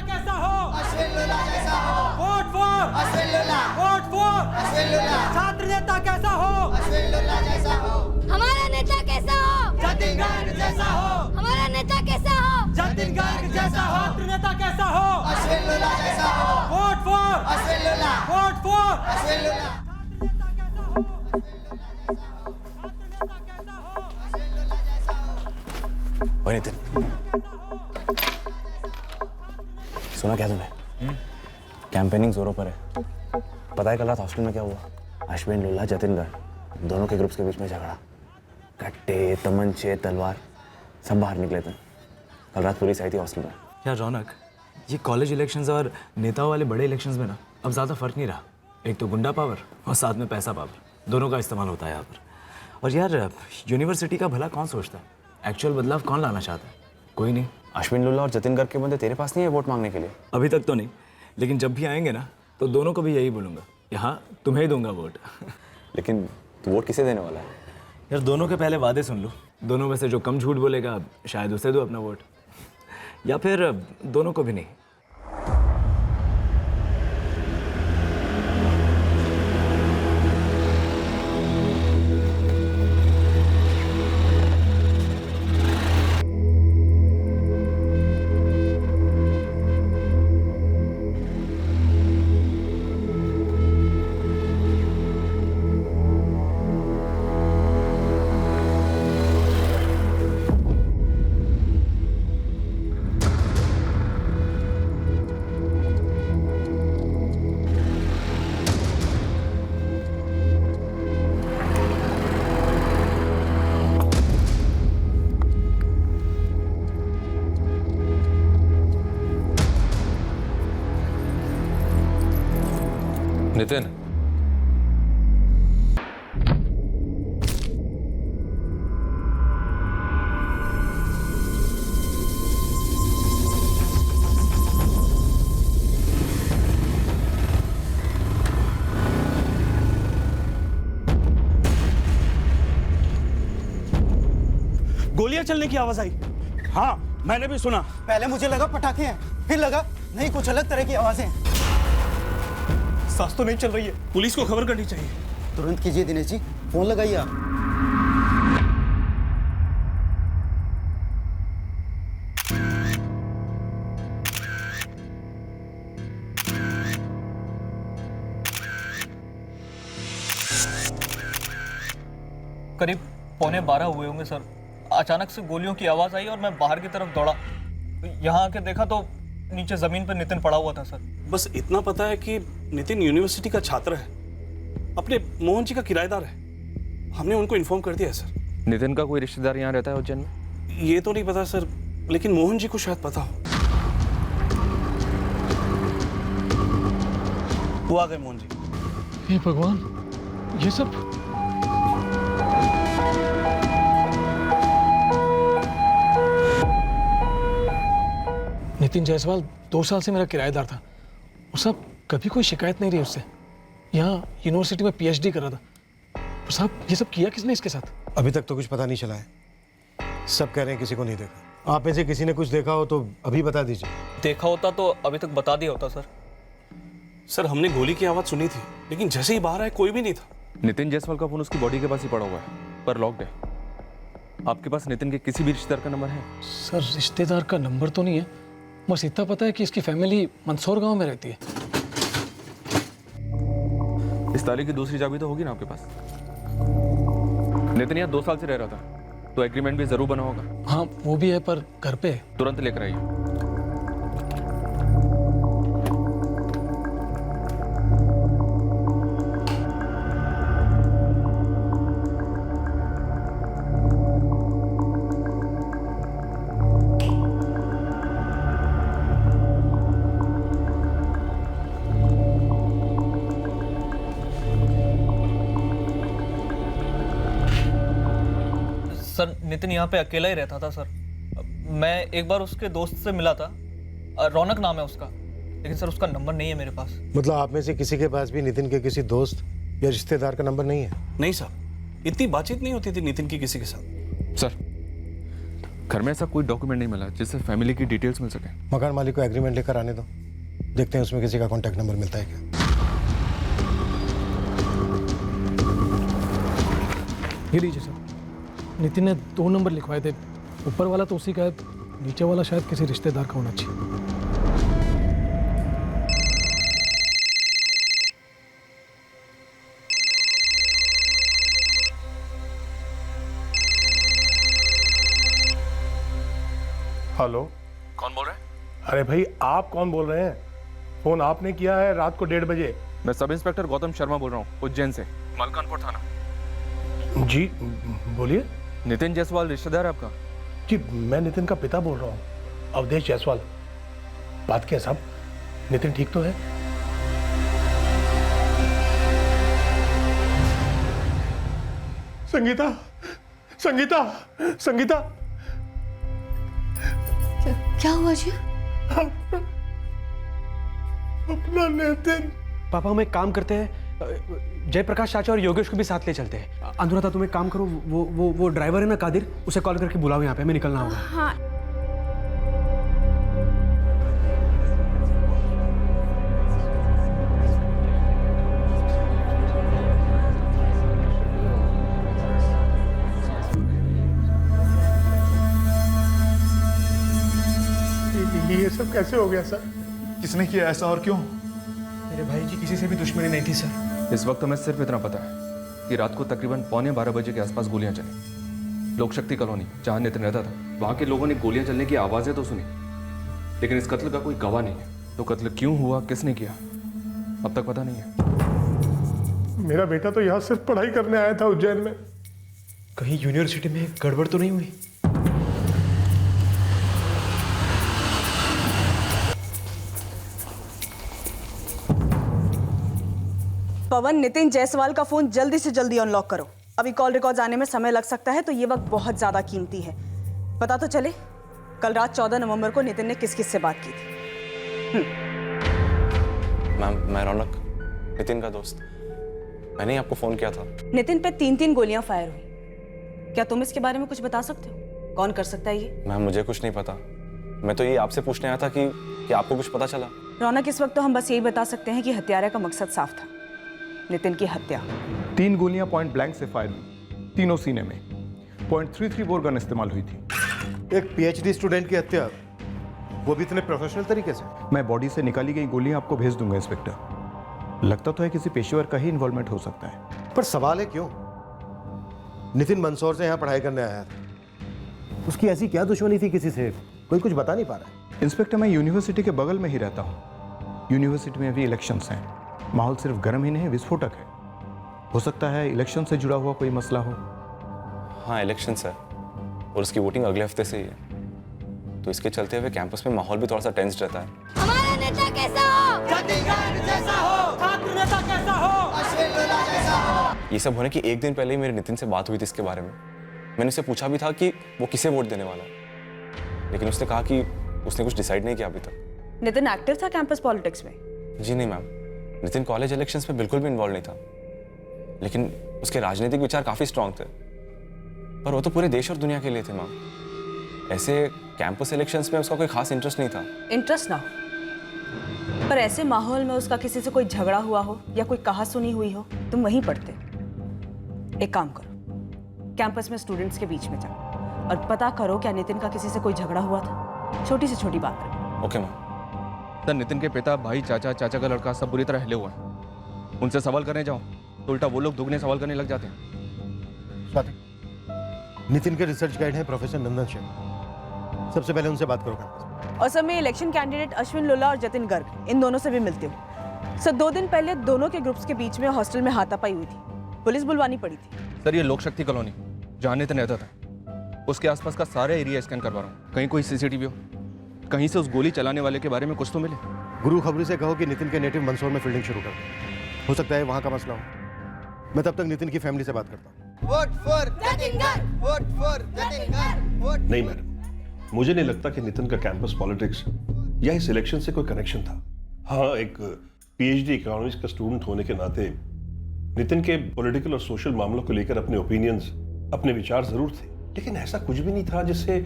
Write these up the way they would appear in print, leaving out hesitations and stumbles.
कैसा हो, अश्विन लूला जैसा हो, vote for Ashwin Lula, vote for Ashwin Lula, छात्र नेता कैसा हो, अश्विन लूला जैसा हो, हमारा नेता कैसा हो, जतिन गर्ग जैसा हो, हमारा नेता कैसा हो, जतिन गर्ग जैसा हो, छात्र नेता कैसा हो, अश्विन लूला जैसा हो, vote for Ashwin Lula, vote for Ashwin Lula, ओए नितिन, सुना क्या तूने? कैंपेनिंग जोरों पर है। पता है कल रात हॉस्टल में क्या हुआ? अश्विन लूला, जतिन गर्ग दोनों के ग्रुप्स के बीच में झगड़ा। कट्टे, तमंचे, तलवार सब बाहर निकले थे। कल रात पुलिस आई थी हॉस्टल में। यार रौनक, ये कॉलेज इलेक्शंस और नेताओं वाले बड़े इलेक्शंस में ना अब ज़्यादा फर्क नहीं रहा। एक तो गुंडा पावर और साथ में पैसा पावर, दोनों का इस्तेमाल होता है यहाँ पर। और यार यूनिवर्सिटी का भला कौन सोचता है? एक्चुअल बदलाव कौन लाना चाहता है? कोई नहीं। अश्विन लूला और जतिन गर्ग के बंदे तेरे पास नहीं है वोट मांगने के लिए? अभी तक तो नहीं, लेकिन जब भी आएंगे ना तो दोनों को भी यही बोलूँगा, यहाँ तुम्हें ही दूंगा वोट। लेकिन तू वोट किसे देने वाला है? यार दोनों के पहले वादे सुन लो। दोनों में से जो कम झूठ बोलेगा शायद उसे दो अपना वोट, या फिर दोनों को भी नहीं। नितिन, गोलियां चलने की आवाज आई। हाँ, मैंने भी सुना। पहले मुझे लगा पटाखे हैं, फिर लगा नहीं कुछ अलग तरह की आवाजें हैं। सांस तो नहीं चल रही है, पुलिस को खबर करनी चाहिए। तुरंत कीजिए दिनेश जी, फोन लगाइए आप। करीब 11:15 हुए होंगे सर। अचानक से गोलियों की आवाज़ आई और मैं बाहर की तरफ दौड़ा। यहाँ आके देखा तो नीचे ज़मीन पर नितिन पड़ा हुआ था सर। बस इतना पता है कि नितिन यूनिवर्सिटी का छात्र है, अपने मोहन जी का किराएदार है। हमने उनको इन्फॉर्म कर दिया है सर। नितिन का कोई रिश्तेदार यहाँ रहता है उज्जैन में? ये तो नहीं पता सर, लेकिन मोहन जी को शायद पता हो। वो आ गए मोहन जी। हे भगवान, ये सब नितिन जायसवाल 2 साल से मेरा किराएदार था और साहब कभी कोई शिकायत नहीं रही उससे। यहाँ यूनिवर्सिटी में पीएचडी कर रहा था। तो साहब ये सब किया किसने इसके साथ? अभी तक तो कुछ पता नहीं चला है। सब कह रहे हैं किसी को नहीं देखा। आप में से किसी ने कुछ देखा हो तो अभी बता दीजिए। देखा होता तो अभी तक बता दिया होता सर। सर हमने गोली की आवाज़ सुनी थी, लेकिन जैसे ही बाहर आए कोई भी नहीं था। नितिन जायसवाल का फोन उसकी बॉडी के पास ही पड़ा हुआ है, पर लॉक्ड है। आपके पास नितिन के किसी भी रिश्तेदार का नंबर है? सर रिश्तेदार का नंबर तो नहीं है, बस इतना पता है कि इसकी फैमिली मंदसौर गांव में रहती है। इस ताले की दूसरी चाबी तो होगी ना आपके पास? नितिन यहाँ 2 साल से रह रहा था, तो एग्रीमेंट भी जरूर बना होगा। हाँ वो भी है, पर घर पे है। तुरंत लेकर आइए। सर नितिन यहाँ पे अकेला ही रहता था सर। मैं एक बार उसके दोस्त से मिला था, रौनक नाम है उसका, लेकिन सर उसका नंबर नहीं है मेरे पास। मतलब आप में से किसी के पास भी नितिन के किसी दोस्त या रिश्तेदार का नंबर नहीं है? नहीं साहब, इतनी बातचीत नहीं होती थी नितिन की किसी के साथ। सर, घर में ऐसा कोई डॉक्यूमेंट नहीं मिला जिससे फैमिली की डिटेल्स मिल सके। मकान मालिक को एग्रीमेंट लेकर आने दो, देखते हैं उसमें किसी का कॉन्टैक्ट नंबर मिलता है क्या। ये लीजिए सर, नितिन ने 2 नंबर लिखवाए थे, ऊपर वाला तो उसी का है, नीचे वाला शायद किसी रिश्तेदार का होना चाहिए। हेलो, कौन बोल रहे हैं? अरे भाई आप कौन बोल रहे हैं? फोन आपने किया है रात को 1:30 बजे। मैं सब इंस्पेक्टर गौतम शर्मा बोल रहा हूँ, उज्जैन से, मलकानपुर थाना। जी बोलिए। नितिन जायसवाल रिश्तेदार है आपका? जी मैं नितिन का पिता बोल रहा हूँ, अवधेश जायसवाल। बात क्या साहब, नितिन ठीक तो है? संगीता, संगीता, संगीता, क्या हुआ जी? अपना नितिन। पापा हम एक काम करते हैं, जयप्रकाश चाचा और योगेश को भी साथ ले चलते हैं। अनुराधा तुम एक काम करो, वो ड्राइवर है ना कादिर, उसे कॉल करके बुलाओ यहाँ पे, हमें निकलना होगा। हाँ। ये सब कैसे हो गया सर? किसने किया ऐसा और क्यों? मेरे भाई की किसी से भी दुश्मनी नहीं थी सर। इस वक्त हमें सिर्फ इतना पता है कि रात को तकरीबन 11:15 बजे के आसपास गोलियां चली। लोक शक्ति कॉलोनी जहां नितिन रहता था, वहां के लोगों ने गोलियां चलने की आवाजें तो सुनी, लेकिन इस कत्ल का कोई गवाह नहीं है। तो कत्ल क्यों हुआ, किसने किया, अब तक पता नहीं है। मेरा बेटा तो यहाँ सिर्फ पढ़ाई करने आया था उज्जैन में। कहीं यूनिवर्सिटी में गड़बड़ तो नहीं हुई? पवन, नितिन जायसवाल का फोन जल्दी से जल्दी अनलॉक करो। अभी कॉल रिकॉर्ड्स आने में समय लग सकता है, तो ये वक्त बहुत ज्यादा कीमती है। पता तो चले कल रात 14 नवंबर को नितिन ने किस किस से बात की थी। मैम मैं रौनक, नितिन का दोस्त, मैंने ही आपको फोन किया था। नितिन पे 3 गोलियां फायर हुई। क्या तुम इसके बारे में कुछ बता सकते हो? कौन कर सकता है ये? मैम मुझे कुछ नहीं पता, मैं तो ये आपसे पूछने आया था कि आपको कुछ पता चला। रौनक, इस वक्त तो हम बस यही बता सकते हैं कि हत्यारे का मकसद साफ था, नितिन की हत्या। 3 गोलियां पॉइंट ब्लैंक से फायर हुई, तीनों सीने में। .33 बोर गन इस्तेमाल हुई थी। एक पीएचडी स्टूडेंट की हत्या, वो भी इतने प्रोफेशनल तरीके से? मैं बॉडी से निकाली गई गोलियां आपको भेज दूंगा इंस्पेक्टर। लगता तो है किसी पेशेवर का ही इन्वॉल्वमेंट हो सकता है। पर सवाल है क्यों? नितिन मंदसौर से यहाँ पढ़ाई करने आया था, उसकी ऐसी क्या दुश्मनी थी किसी से? कोई कुछ बता नहीं पा रहा है। इंस्पेक्टर, मैं यूनिवर्सिटी के बगल में ही रहता हूँ। यूनिवर्सिटी में अभी इलेक्शंस हैं, माहौल सिर्फ गर्म ही नहीं विस्फोटक है। हो सकता है इलेक्शन से जुड़ा हुआ कोई मसला हो। हाँ इलेक्शंस है और उसकी वोटिंग अगले हफ्ते से ही है, तो इसके चलते हुए कैंपस में माहौल भी थोड़ा सा टेंस रहता है। हमारा नेता कैसा हो? जतिन जैसा हो, छात्र नेता कैसा हो? अश्विन लोला जैसा हो। ये सब होने की एक दिन पहले ही मेरे नितिन से बात हुई थी इसके बारे में। मैंने उससे पूछा भी था कि वो किसे वोट देने वाला है, लेकिन उसने कहा कि उसने कुछ डिसाइड नहीं किया अभी तक। नितिन एक्टिव था कैंपस पॉलिटिक्स में? जी नहीं मैम, नितिन कॉलेज इलेक्शंस में बिल्कुल भी इन्वॉल्व नहीं था, लेकिन उसके राजनीतिक विचार काफी स्ट्रांग थे। पर वो तो पूरे देश और दुनिया के लिए थे मैम। ऐसे कैंपस इलेक्शंस में उसका कोई खास इंटरेस्ट नहीं था। इंटरेस्ट ना हो, पर ऐसे माहौल में उसका किसी से कोई झगड़ा हुआ हो या कोई कहा सुनी हुई हो, तुम वहीं पढ़ते। एक काम करो, कैंपस में स्टूडेंट्स के बीच में जाओ और पता करो क्या नितिन का किसी से कोई झगड़ा हुआ था। छोटी से छोटी बात है। Okay ma'am. सर, नितिन के पिता, भाई, चाचा, चाचा का लड़का सब बुरी तरह हिले हुए हैं। उनसे सवाल करने जाओ तो उल्टा वो लोग दुगने सवाल करने लग जाते हैं। स्वाति, नितिन के रिसर्च गाइड हैं प्रोफेसर नंदन शर्मा, सबसे पहले उनसे बात करो कैंपस में। और सर, मैं इलेक्शन कैंडिडेट अश्विन लोला और जतिन गर्ग, इन दोनों से भी मिलती हूँ। सर, 2 दिन पहले दोनों के ग्रुप्स के बीच में हॉस्टल में हाथापाई हुई थी, पुलिस बुलवानी पड़ी थी। सर, ये लोक शक्ति कॉलोनी जहाँ नितिन रहता था, उसके आसपास का सारा एरिया स्कैन करवा रहा हूँ। कहीं कोई सीसीटीवी हो, कहीं से उस गोली चलाने वाले के बारे में कुछ तो मिले। गुरु खबरी से कहो कि नितिन के नेटिव मंदसौर में फील्डिंग शुरू कर दे, हो सकता है वहाँ का मसला हो। मैं तब तक नितिन की फैमिली से बात करता हूँ। Vote for Jatin Garg, vote for Jatin Garg, vote. नहीं मैडम, मुझे नहीं लगता कि नितिन का कैंपस पॉलिटिक्स या इस इलेक्शन से कोई कनेक्शन था। हाँ, एक पीएचडी इकोनॉमिक्स का स्टूडेंट होने के नाते नितिन के पॉलिटिकल और सोशल मामलों को लेकर अपने ओपिनियंस, अपने विचार जरूर थे, लेकिन ऐसा कुछ भी नहीं था जिससे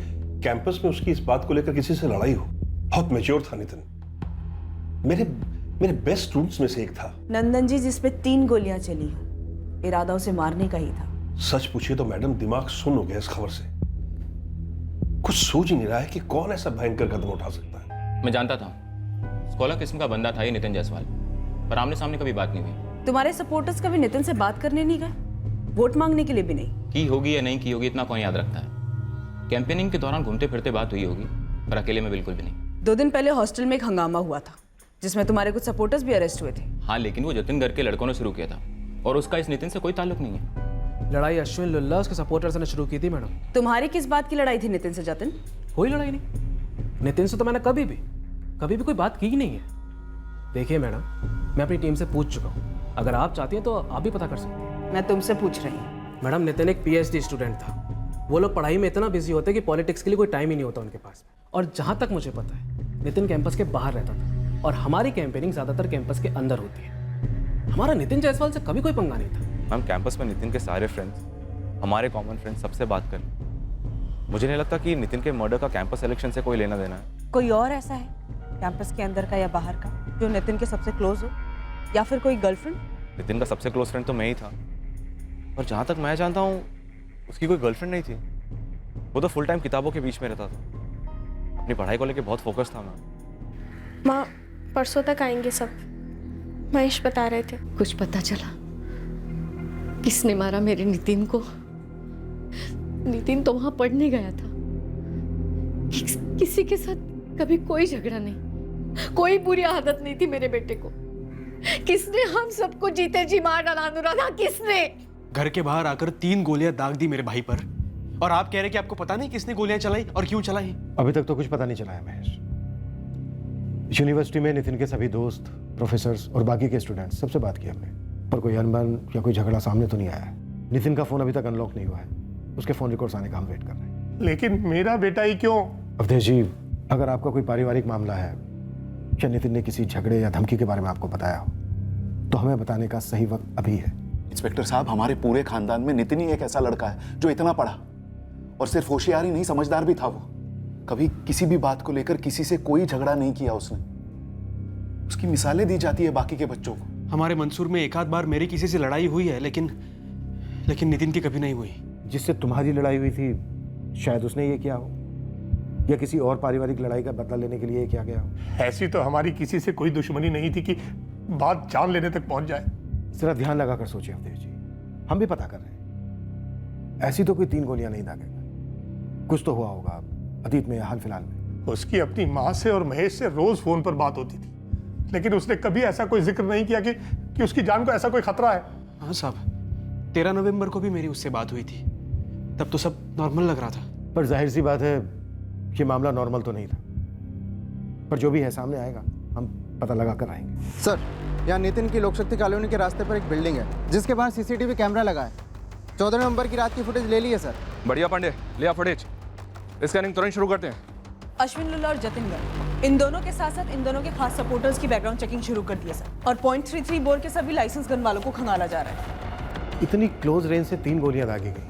कैंपस में उसकी इस बात को लेकर किसी से लड़ाई हो। बहुत मैच्योर था नितिन, मेरे बेस्ट स्टूडेंट्स में से एक था। नंदन जी, जिसपे 3 गोलियां चली हो, इरादा उसे मारने का ही था। सच पूछिए तो मैडम दिमाग सुन्न हो गया इस खबर से। कुछ सोच ही नहीं रहा है कि कौन ऐसा भयंकर कदम उठा सकता है। मैं जानता था स्कॉलर किस्म का बंदा था ये नितिन जायसवाल, पर आमने सामने कभी बात नहीं हुई। तुम्हारे सपोर्टर्स कभी नितिन से बात करने नहीं गए, वोट मांगने के लिए भी नहीं? की होगी या नहीं की होगी इतना कौन याद रखता है। कैंपेनिंग के दौरान घूमते फिरते बात हुई होगी, पर अकेले में बिल्कुल भी नहीं। 2 दिन पहले हॉस्टल में एक हंगामा हुआ था जिसमें तुम्हारे कुछ सपोर्टर्स भी अरेस्ट हुए थे। हाँ, लेकिन वो जतिन घर के लड़कों ने शुरू किया था और उसका इस नितिन से कोई ताल्लुक नहीं है। लड़ाई अश्विन लुल्ला उसके सपोर्टर्स ने शुरू की थी मैडम। तुम्हारी किस बात की लड़ाई थी नितिन से जतिन? कोई लड़ाई नहीं, नितिन से तो मैंने कभी भी कोई बात की ही नहीं है। देखिए मैडम, मैं अपनी टीम से पूछ चुका हूँ, अगर आप चाहती हैं तो आप भी पता कर सकते हैं। मैं तुमसे पूछ रही हूँ। मैडम, नितिन एक PhD स्टूडेंट था। वो लोग पढ़ाई में इतना बिजी होते कि पॉलिटिक्स के लिए कोई टाइम ही नहीं होता उनके पास। और जहाँ तक मुझे पता है, नितिन कैंपस के बाहर रहता था और हमारी कैंपेनिंग ज़्यादातर कैंपस के अंदर होती है। हमारा नितिन जायसवाल से कभी कोई पंगा नहीं था। मैम, कैंपस में नितिन के सारे फ्रेंड्स, हमारे कॉमन फ्रेंड्स, सबसे बात कर ली। मुझे नहीं लगता कि नितिन के मर्डर का कैंपस इलेक्शन से कोई लेना देना है। कोई और ऐसा है कैंपस के अंदर का या बाहर का जो नितिन के सबसे क्लोज हो, या फिर कोई गर्लफ्रेंड? नितिन का सबसे क्लोज फ्रेंड तो मैं ही था, और जहाँ तक मैं जानता हूँ उसकी कोई गर्लफ्रेंड नहीं थी। वो तो फुल टाइम किताबों के बीच में रहता था। अपनी पढ़ाई को लेकर बहुत फोकस था। माँ, परसों तक आएंगे सब, महेश बता रहे थे। कुछ पता चला किसने मारा मेरे नितिन को? नितिन तो वहां पढ़ने गया था, किसी के साथ कभी कोई झगड़ा नहीं, कोई बुरी आदत नहीं थी मेरे बेटे को। किसने हम सबको जीते जी मार डाला अनुराधा? किसने? घर के बाहर आकर 3 गोलियां दाग दी मेरे भाई पर, और आप कह रहे कि आपको पता नहीं किसने गोलियां चलाई और क्यों चलाई? अभी तक तो कुछ पता नहीं चला है महेश। यूनिवर्सिटी में नितिन के सभी दोस्त, प्रोफेसर्स और बाकी के स्टूडेंट्स सबसे बात की हमने, पर कोई अनबन या कोई झगड़ा सामने तो नहीं आया है। नितिन का फोन अभी तक अनलॉक नहीं हुआ है, उसके फोन रिकॉर्ड्स आने का हम वेट कर रहे हैं। लेकिन मेरा बेटा ही क्यों? अवधेश जी, अगर आपका कोई पारिवारिक मामला है या नितिन ने किसी झगड़े या धमकी के बारे में आपको बताया हो, तो हमें बताने का सही वक्त अभी है। इंस्पेक्टर साहब, हमारे पूरे खानदान में नितिन ही एक ऐसा लड़का है जो इतना पढ़ा, और सिर्फ होशियार ही नहीं, समझदार भी था। वो कभी किसी भी बात को लेकर किसी से कोई झगड़ा नहीं किया उसने। उसकी मिसालें दी जाती है बाकी के बच्चों को। हमारे मंसूर में एक आध बार मेरी किसी से लड़ाई हुई है, लेकिन नितिन की कभी नहीं हुई। जिससे तुम्हारी लड़ाई हुई थी शायद उसने ये किया हो, या किसी और पारिवारिक लड़ाई का बदला लेने के लिए ये किया गया हो। ऐसी तो हमारी किसी से कोई दुश्मनी नहीं थी कि बात जान लेने तक पहुंच जाए। जरा ध्यान लगाकर सोचिए अवधेश जी, हम भी पता कर रहे हैं। ऐसी तो कोई 3 गोलियां नहीं दागेगा, कुछ तो हुआ होगा अतीत में या हाल फिलहाल में। उसकी अपनी माँ से और महेश से रोज फोन पर बात होती थी, लेकिन उसने कभी ऐसा कोई जिक्र नहीं किया कि उसकी जान को ऐसा कोई खतरा है। हाँ साहब, 13 नवंबर को भी मेरी उससे बात हुई थी, तब तो सब नॉर्मल लग रहा था। पर जाहिर सी बात है कि मामला नॉर्मल तो नहीं था, पर जो भी है सामने आएगा, हम पता लगा कर आएंगे। सर, यहाँ नितिन की लोकशक्ति कॉलोनी के रास्ते पर एक बिल्डिंग है जिसके बाहर CCTV कैमरा लगा है। 14 नवंबर की रात की फुटेज ले ली है सर। बढ़िया पांडे, लिया फुटेज। स्कैनिंग तुरंत शुरू करते हैं। अश्विन लुल्ला और जतिन गर्ग, इन दोनों के साथ साथ इन दोनों के खास सपोर्टर्स की बैकग्राउंड चेकिंग शुरू कर दी है सर, और .33 बोर के सभी लाइसेंस गन वालों को खंगाला जा रहा है। इतनी क्लोज रेंज से 3 गोलियां दागी गई।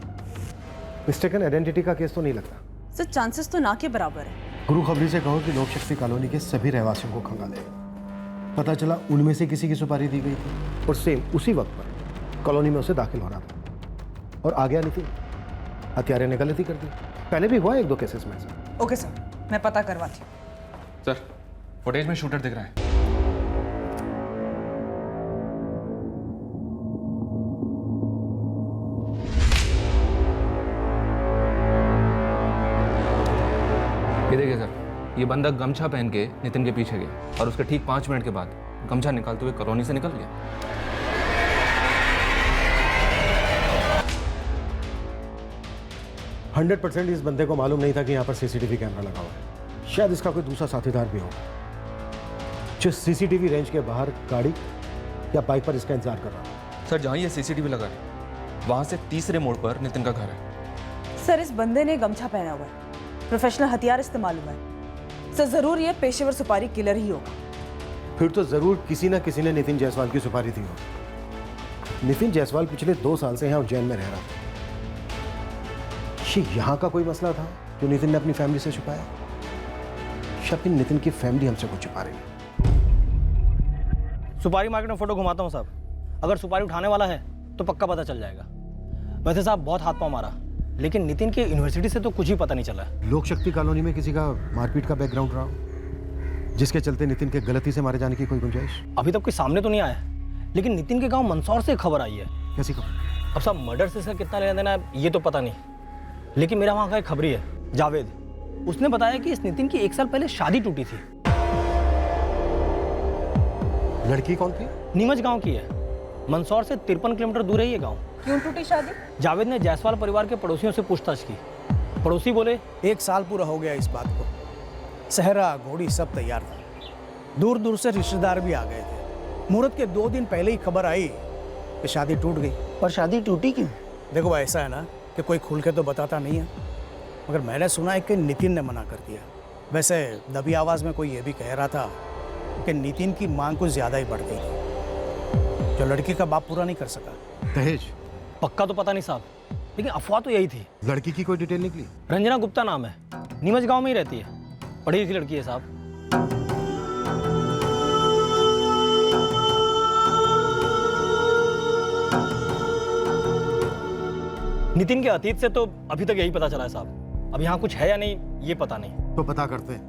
मिस्टेकन आइडेंटिटी का केस तो नहीं लगता सर? चांसेस तो ना के बराबर है। गुरु खबरी से कहो कि लोकशक्ति कॉलोनी के सभी रहवासियों को खंगाले। पता चला उनमें से किसी की सुपारी दी गई थी, और सेम उसी वक्त पर कॉलोनी में उसे दाखिल होना था, और आ गया नितिन, हत्यारे ने गलती कर दी। पहले भी हुआ 1-2 केसेस में ऐसा। ओके सर, मैं पता करवाती हूँ। सर, फुटेज में शूटर दिख रहा है। ये देखिए सर, ये बंदा गमछा पहन के नितिन के पीछे गया और उसके ठीक 5 मिनट के बाद गमछा निकालते हुए कॉलोनी से निकल गया। 100% इस बंदे को मालूम नहीं था कि यहाँ पर CCTV कैमरा लगा हुआ है। शायद इसका कोई दूसरा साथीदार भी हो जो CCTV रेंज के बाहर गाड़ी या बाइक पर इसका इंतजार कर रहा हो। सर, जहाँ ये CCTV लगा है वहाँ से तीसरे मोड़ पर नितिन का घर है। सर, इस बंदे ने गमछा पहना हुआ है, प्रोफेशनल हथियार इस्तेमाल हुआ है सर। जरूर ये पेशेवर सुपारी किलर ही होगा। फिर तो जरूर किसी ना किसी ने नितिन जायसवाल की सुपारी दी होगी। नितिन जायसवाल पिछले 2 साल से यहाँ उज्जैन में रह रहा था। ये यहाँ का कोई मसला था जो नितिन ने अपनी फैमिली से छुपाया, या फिर नितिन की फैमिली हमसे कुछ छुपा रही है? सुपारी मार्केट में फोटो घुमाता हूँ साहब, अगर सुपारी उठाने वाला है तो पक्का पता चल जाएगा। वैसे साहब बहुत हाथ पाँव मारा, लेकिन नितिन की यूनिवर्सिटी से तो कुछ ही पता नहीं चला। लोक शक्ति कॉलोनी में किसी का मारपीट का बैकग्राउंड रहा हो, जिसके चलते नितिन के गलती से मारे जाने की कोई गुंजाइश? अभी तक कोई सामने तो नहीं आया, लेकिन नितिन के गांव मंदसौर से खबर आई है। कैसी खबर? अब साहब मर्डर से इसका कितना लेना देना है ये तो पता नहीं, लेकिन मेरा वहाँ का एक खबरी है जावेद, उसने बताया कि इस नितिन की 1 साल पहले शादी टूटी थी। लड़की कौन थी? नीमच गांव की है, मंदसौर से 53 किलोमीटर दूर है ये गांव। क्यों टूटी शादी? जावेद ने जायसवाल परिवार के पड़ोसियों से पूछताछ की। पड़ोसी बोले 1 साल पूरा हो गया इस बात को, सहरा घोड़ी सब तैयार था, दूर दूर से रिश्तेदार भी आ गए थे। मुहूर्त के 2 दिन पहले ही खबर आई कि शादी टूट गई। पर शादी टूटी क्यों? देखो भाई, ऐसा है ना कि कोई खुल के तो बताता नहीं है, मगर मैंने सुना है कि नितिन ने मना कर दिया। वैसे दबी आवाज़ में कोई ये भी कह रहा था कि नितिन की मांग कुछ ज़्यादा ही बढ़ गई थी, जो लड़की का बाप पूरा नहीं कर सका। दहेज? पक्का तो पता नहीं साहब, लेकिन अफवाह तो यही थी। लड़की की कोई डिटेल निकली? रंजना गुप्ता नाम है, नीमच गांव में ही रहती है, पढ़ी लिखी लड़की है साहब। नितिन के अतीत से तो अभी तक यही पता चला है साहब, अब यहाँ कुछ है या नहीं ये पता नहीं। तो पता करते हैं।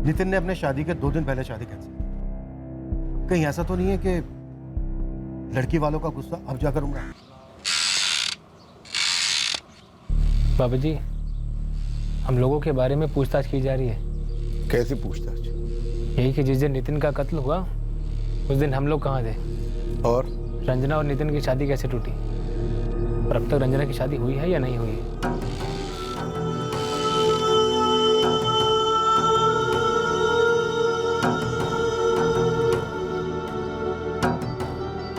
नितिन ने अपने शादी के 2 दिन पहले शादी कैंसिल, कहीं ऐसा तो नहीं है कि लड़की वालों का गुस्सा अब जाकर उमड़ा? बाबा जी, हम लोगों के बारे में पूछताछ की जा रही है। कैसी पूछताछ? यही कि जिस दिन नितिन का कत्ल हुआ उस दिन हम लोग कहाँ थे, और रंजना और नितिन की शादी कैसे टूटी, और अब तक रंजना की शादी हुई है या नहीं हुई है।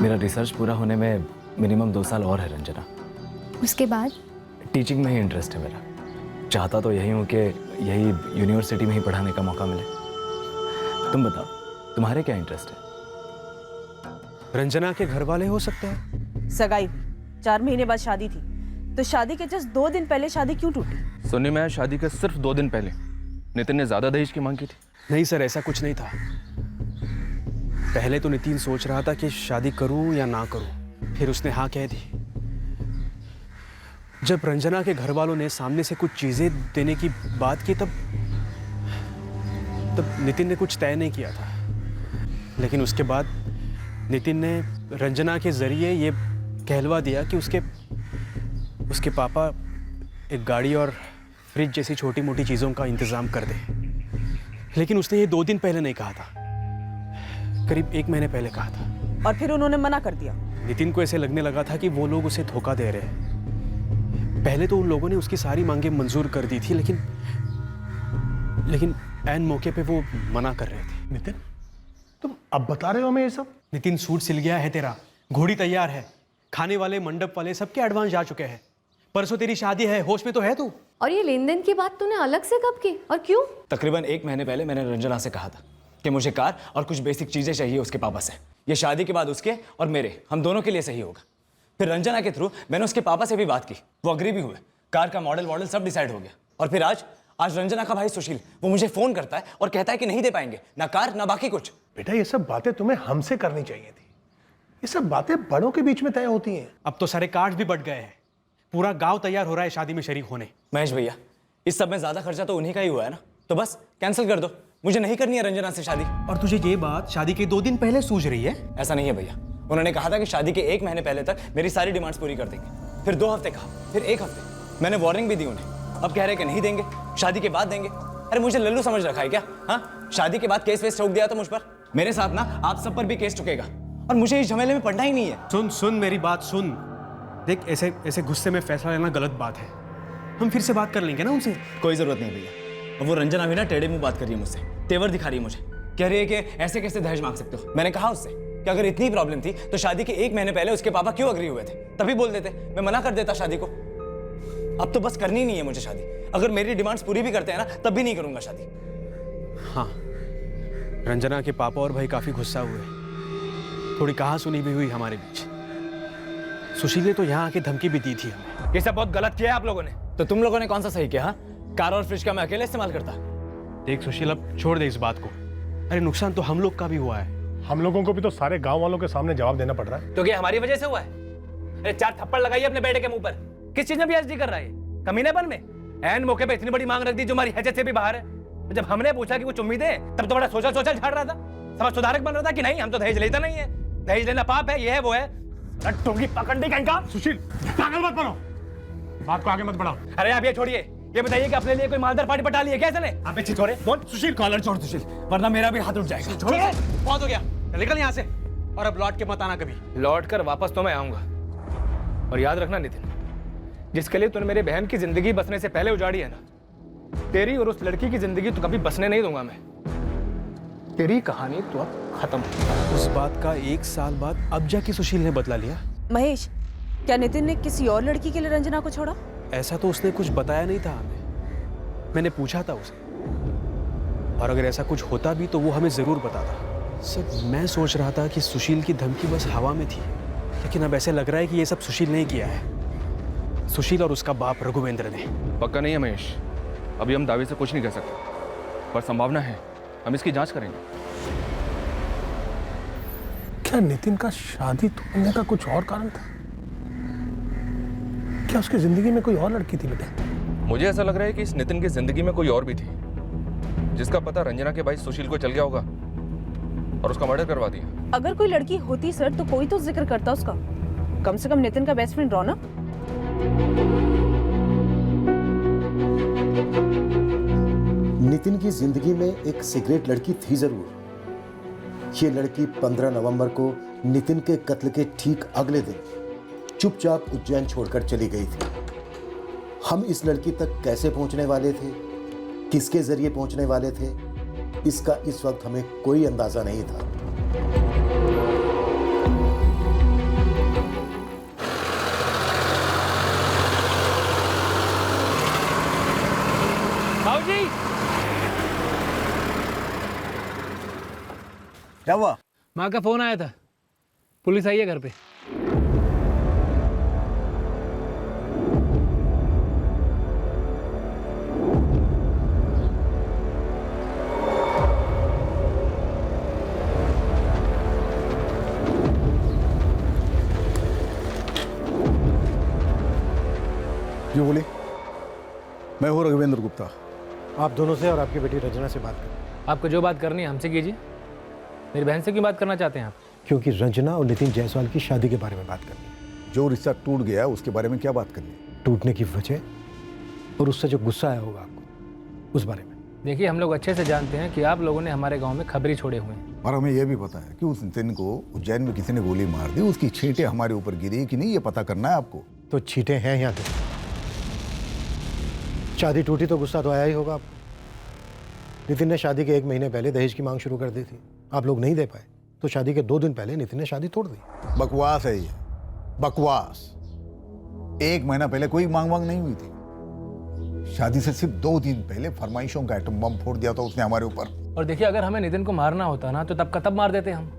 मेरा रिसर्च पूरा होने में मिनिमम 2 साल और है रंजना। उसके बाद? टीचिंग में ही इंटरेस्ट है मेरा, चाहता तो यही हूँ कि यही यूनिवर्सिटी में ही पढ़ाने का मौका मिले। तुम बताओ तुम्हारे क्या इंटरेस्ट है? रंजना के घर वाले हो सकते हैं। सगाई 4 महीने बाद शादी थी, तो शादी के जस्ट 2 दिन पहले शादी क्यों टूटी? सुनने में आया शादी के सिर्फ 2 दिन पहले नितिन ने ज्यादा दहेज की मांग की थी। नहीं सर, ऐसा कुछ नहीं था। पहले तो नितिन सोच रहा था कि शादी करूं या ना करूं, फिर उसने हाँ कह दी। जब रंजना के घर वालों ने सामने से कुछ चीजें देने की बात की तब नितिन ने कुछ तय नहीं किया था, लेकिन उसके बाद नितिन ने रंजना के जरिए ये कहलवा दिया कि उसके पापा एक गाड़ी और फ्रिज जैसी छोटी मोटी चीज़ों का इंतज़ाम कर दे। लेकिन उसने ये 2 दिन पहले नहीं कहा था, करीब 1 महीने पहले कहा था। और फिर उन्होंने मना कर दिया। नितिन को ऐसे लगने लगा था कि वो लोग उसे धोखा दे रहे हैं। पहले तो उन लोगों ने उसकी सारी मांगें मंजूर कर दी थी, लेकिन ऐन मौके पे वो मना कर रहे थे। नितिन, तुम अब बता रहे हो हमें ये सब? नितिन, सूट सिल गया है तेरा, घोड़ी तैयार है, खाने वाले मंडप वाले सबके एडवांस जा चुके हैं, परसों तेरी शादी है, होश में तो है तू? और ये लेन देन की बात तूने अलग से कब की और क्यों? तकरीबन 1 महीने पहले मैंने रंजना से कहा था कि मुझे कार और कुछ बेसिक चीजें चाहिए उसके पापा से। ये शादी के बाद उसके और मेरे, हम दोनों के लिए सही होगा। फिर रंजना के थ्रू मैंने उसके पापा से भी बात की, वो अग्री भी हुए, कार का मॉडल सब डिसाइड हो गया। और फिर आज रंजना का भाई सुशील वो मुझे फोन करता है और कहता है कि नहीं दे पाएंगे, ना कार ना बाकी कुछ। बेटा, ये सब बातें तुम्हें हमसे करनी चाहिए थी, ये सब बातें बड़ों के बीच में तय होती हैं। अब तो सारे कार्ड भी बट गए हैं, पूरा गांव तैयार हो रहा है शादी में शरीक होने। महेश भैया, इस सब में ज्यादा खर्चा तो उन्हीं का ही हुआ है ना, तो बस कैंसिल कर दो, मुझे नहीं करनी है रंजना से शादी। और तुझे ये बात शादी के 2 दिन पहले सूझ रही है? ऐसा नहीं है भैया, उन्होंने कहा था कि शादी के 1 महीने पहले तक मेरी सारी डिमांड्स पूरी कर देंगे। फिर 2 हफ्ते कहा, फिर 1 हफ्ते, मैंने वार्निंग भी दी उन्हें। अब कह रहे कि नहीं देंगे, शादी के बाद देंगे। अरे मुझे लल्लू समझ रखा है क्या? हाँ, शादी के बाद केस वेस ठोक दिया तो मुझ पर, मेरे साथ ना आप सब पर भी केस ठुकेगा, और मुझे इस झमेले में पड़ना ही नहीं है। सुन मेरी बात सुन। देख, ऐसे गुस्से में फैसला लेना गलत बात है, हम फिर से बात कर लेंगे ना उनसे। कोई जरूरत नहीं भैया, अब वो रंजना भी ना टेढ़े मुंह बात कर रही है मुझसे, तेवर दिखा रही है मुझे, कह रही है कि ऐसे कैसे दहेज मांग सकते हो। मैंने कहा उससे कि अगर इतनी प्रॉब्लम थी तो शादी के 1 महीने पहले उसके पापा क्यों अग्री हुए थे, तभी बोल देते, मैं मना कर देता शादी को। अब तो बस करनी नहीं है मुझे शादी, अगर मेरी डिमांड्स पूरी भी करते हैं ना तब भी नहीं करूंगा शादी। हाँ, रंजना के पापा और भाई काफी गुस्सा हुए, थोड़ी कहा सुनी भी हुई हमारे बीच। सुशील ने तो यहाँ आके धमकी भी दी थी हमें। ये सब बहुत गलत किया है आप लोगों ने। तो तुम लोगों ने कौन सा सही किया? हाँ, कार और फ्रिज का मैं अकेले इस्तेमाल करता। देख सुशील, अब छोड़ दे इस बात को। अरे नुकसान तो हम लोग का भी हुआ है। हम लोगों को भी तो सारे गांव वालों के सामने जवाब देना पड़ रहा है। तो क्या हमारी वजह से हुआ है? अरे 4 थप्पड़ लगाइए अपने बेटे के मुंह पर। किस चीज में पीएचडी कर रहा है? कमीनेपन में? एन मौके पे इतनी बड़ी मांग रख दी जो हमारी हैसियत से भी बाहर है। जब हमने पूछा कि कुछ उम्मीदें, तब तो बड़ा सोचा झाड़ रहा था। समझ सुधारक बन रहा था कि नहीं हम तो दहेज लेता नहीं है, दहेज लेना पाप है, ये है वो है। टोंगी पकड़ने का इनका। सुशील पागल मत बनो, बात को आगे मत बढ़ाओ। अरे आप ये छोड़िए, ये बताइए कि अपने लिए कोई मालदार पार्टी पटा ली है क्या इसने? आप पीछे छोड़े। बोल सुशील, कॉलर छोड़ सुशील, वरना मेरा भी हाथ उठ जाएगा। छोड़, बहुत हो गया, निकल यहाँ से और अब लौट के मत आना कभी। लौट कर वापस तो मैं आऊंगा। और याद रखना नितिन, जिसके लिए तूने मेरे बहन की जिंदगी बसने से पहले उजाड़ी है ना, तेरी और उस लड़की की जिंदगी तो कभी बसने नहीं दूंगा मैं। तेरी कहानी तो अब खत्म। उस बात का 1 साल बाद अब जाके सुशील ने बदला लिया। महेश, क्या नितिन ने किसी और लड़की के लिए रंजना को छोड़ा? ऐसा तो उसने कुछ बताया नहीं था हमें। मैंने पूछा था उसे, और अगर ऐसा कुछ होता भी तो वो हमें जरूर बताता। सब मैं सोच रहा था कि सुशील की धमकी बस हवा में थी, लेकिन अब ऐसे लग रहा है कि ये सब सुशील ने किया है। सुशील और उसका बाप रघुवेंद्र ने। पक्का नहीं है महेश, अभी हम दावे से कुछ नहीं कह सकते, पर संभावना है, हम इसकी जांच करेंगे। क्या नितिन का शादी तोड़ने का कुछ और कारण था? क्या उसकी जिंदगी में कोई और लड़की थी बेटा? मुझे ऐसा लग रहा है कि इस नितिन की जिंदगी में कोई और भी थी, जिसका पता रंजना के भाई सुशील को चल गया होगा और उसका मर्डर करवा दिया। अगर कोई लड़की होती सर तो कोई तो जिक्र करता उसका, कम से कम नितिन का बेस्ट फ्रेंड रौनक। नितिन की जिंदगी में एक सिगरेट लड़की थी जरूर। ये लड़की 15 नवंबर को नितिन के कत्ल के ठीक अगले दिन चुपचाप उज्जैन छोड़कर चली गई थी। हम इस लड़की तक कैसे पहुंचने वाले थे, किसके जरिए पहुंचने वाले थे, इसका इस वक्त हमें कोई अंदाजा नहीं था। बाबूजी, क्या हुआ? माँ का फोन आया था, पुलिस आई है घर पे। जो बोले? मैं हूँ रघुवेंद्र गुप्ता। आप दोनों से और आपकी बेटी रंजना से बात करें। आपको जो बात करनी है हमसे कीजिए। मेरी बहन से क्यों बात करना चाहते हैं आप? क्योंकि रंजना और नितिन जायसवाल की शादी के बारे में बात करनी है। जो रिश्ता टूट गया उसके बारे में क्या बात करनी? टूटने की वजह और उससे जो गुस्सा आया होगा आपको, उस बारे में। देखिए, हम लोग अच्छे से जानते हैं कि आप लोगों ने हमारे गांव में खबरी छोड़े हुए हैं, और हमें यह भी पता है कि उस नितिन को उज्जैन में किसी ने गोली मार दी। उसकी छींटें हमारे ऊपर गिरी कि नहीं, ये पता करना है आपको। तो छींटें हैं यहाँ पे। शादी टूटी तो गुस्सा तो आया ही होगा आपको। नितिन ने शादी के 1 महीने पहले दहेज की मांग शुरू कर दी थी, आप लोग नहीं दे पाए, तो शादी के 2 दिन पहले नितिन ने शादी तोड़ दी। बकवास है ये, बकवास। 1 महीना पहले कोई मांग नहीं हुई थी। शादी से सिर्फ 2 दिन पहले फरमाइशों का एटम बम फोड़ दिया था उसने हमारे ऊपर। और देखिए, अगर हमें नितिन को मारना होता ना तो तब का तब मार देते हम।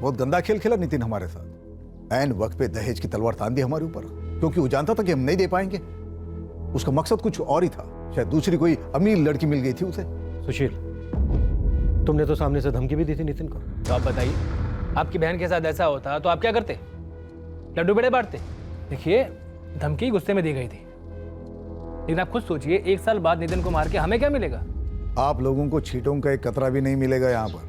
बहुत गंदा खेल खेला नितिन हमारे साथ। ऐन वक्त पे दहेज की तलवार तान दी हमारे ऊपर, क्योंकि वो जानता था कि हम नहीं दे पाएंगे। उसका मकसद कुछ और ही था, शायद दूसरी कोई अमीर लड़की मिल गई थी उसे। सुशील, तुमने तो सामने से धमकी भी दी थी नितिन को। तो आप बताइए, आपकी बहन के साथ ऐसा होता तो आप क्या करते? लड्डू बड़े बांटते? देखिए, धमकी गुस्से में दी गई थी, लेकिन आप खुद सोचिए, 1 साल बाद नितिन को मार के हमें क्या मिलेगा? आप लोगों को छींटों का एक कतरा भी नहीं मिलेगा यहाँ पर।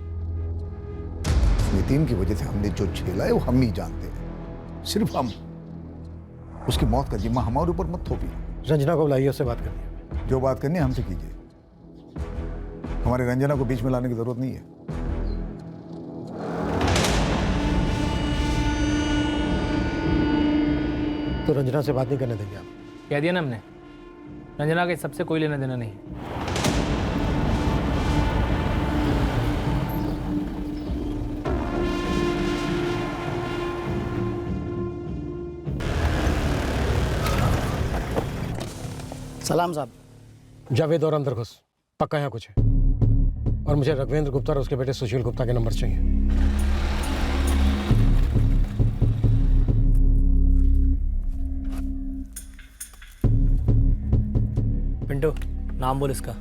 नितिन की वजह से हमने जो झेला है वो हम ही जानते हैं, सिर्फ हम। उसकी मौत का जिम्मा हमारे ऊपर मत थोपिए। रंजना को बुलाइए, उससे बात करनी है। जो बात करनी है हमसे कीजिए, हमारे रंजना को बीच में लाने की जरूरत नहीं है। तो रंजना से बात नहीं करने देंगे आप? कह दिया ना हमने, रंजना के सबसे कोई लेना देना नहीं। सलाम साहब। जावेद और अंदर घुस, पक्का यहाँ कुछ है। और मुझे रघुवेंद्र गुप्ता और उसके बेटे सुशील गुप्ता के नंबर चाहिए। नाम बोल इसका।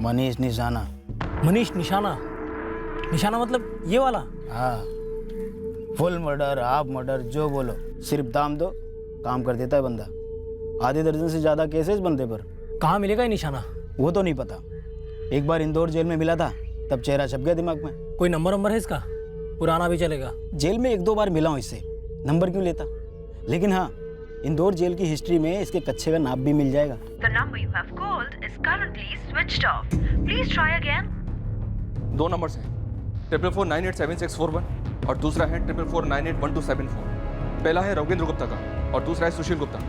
मनीष निशाना। मनीष निशाना? निशाना मतलब ये वाला? हाँ, फुल मर्डर, हाफ मर्डर, जो बोलो, सिर्फ दाम दो काम कर देता है बंदा। आधे दर्जन से ज़्यादा केसेस बनते पर। कहाँ मिलेगा ये निशाना? वो तो नहीं पता, एक बार इंदौर जेल में मिला था, तब चेहरा छप गया दिमाग में। कोई नंबर है इसका? पुराना भी चलेगा? जेल में 1-2 बार मिला हूँ इससे, नंबर क्यों लेता। लेकिन हाँ, इंदौर जेल की हिस्ट्री में इसके कच्चे का नाप भी मिल जाएगा। The number you have called is currently switched off. Please try again. 2 numbers हैं, 44987641 और दूसरा है 44498127 पहला है रविंद्र गुप्ता का और दूसरा है सुशील गुप्ता।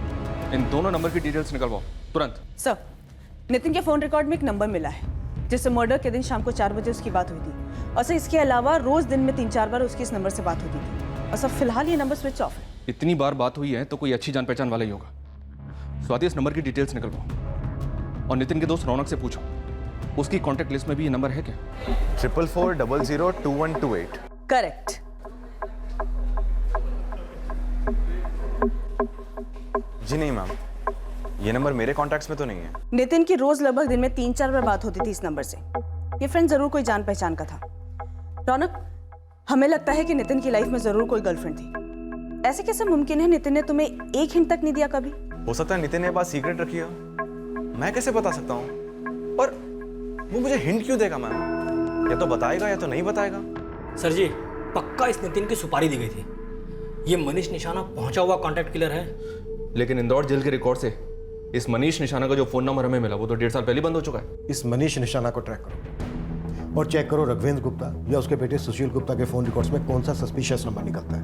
इन दोनों नंबर की डिटेल्स निकलवाओ तुरंत। सर, नितिन के फोन रिकॉर्ड में एक नंबर मिला है जिससे मर्डर के दिन शाम को 4 बजे उसकी बात हुई थी। और सर, इसके अलावा रोज दिन में 3-4 बार उसकी इस नंबर से बात होती थी। और सर, फिलहाल ये नंबर स्विच ऑफ है। इतनी बार बात हुई है तो कोई अच्छी जान पहचान वाला ही होगा। स्वाति, इस नंबर की डिटेल्स निकलवाओ और नितिन के दोस्त रौनक से पूछो उसकी कॉन्टैक्ट लिस्ट में भी ये नंबर है क्या? 44402128। करेक्ट। जी नहीं मैम, ये नंबर मेरे कॉन्टैक्ट्स में तो नहीं है। नितिन की रोज लगभग दिन में 3-4 बार बात होती थी इस नंबर से। ये फ्रेंड जरूर कोई जान पहचान का था। रौनक, हमें लगता है कि नितिन की लाइफ में जरूर कोई गर्लफ्रेंड थी। ऐसे कैसे मुमकिन है नितिन ने तुम्हें एक हिंट तक नहीं दिया कभी? हो सकता है नितिन ने बात सीक्रेट रखी हो, मैं कैसे बता सकता हूँ? और वो मुझे हिंट क्यों देगा मैम? या तो बताएगा या तो नहीं बताएगा। सर जी, पक्का इस नितिन की सुपारी दी गई थी। ये मनीष निशाना पहुंचा हुआ कॉन्टैक्ट किलर है। लेकिन इंदौर जेल के रिकॉर्ड से इस मनीष निशाना का जो फोन नंबर हमें मिला वो तो 1.5 साल पहले बंद हो चुका है। इस मनीष निशाना को ट्रैक करो और चेक करो रघुवेंद्र गुप्ता या उसके बेटे सुशील गुप्ता के फोन रिकॉर्ड्स में कौन सा सस्पिशियस नंबर निकलता है।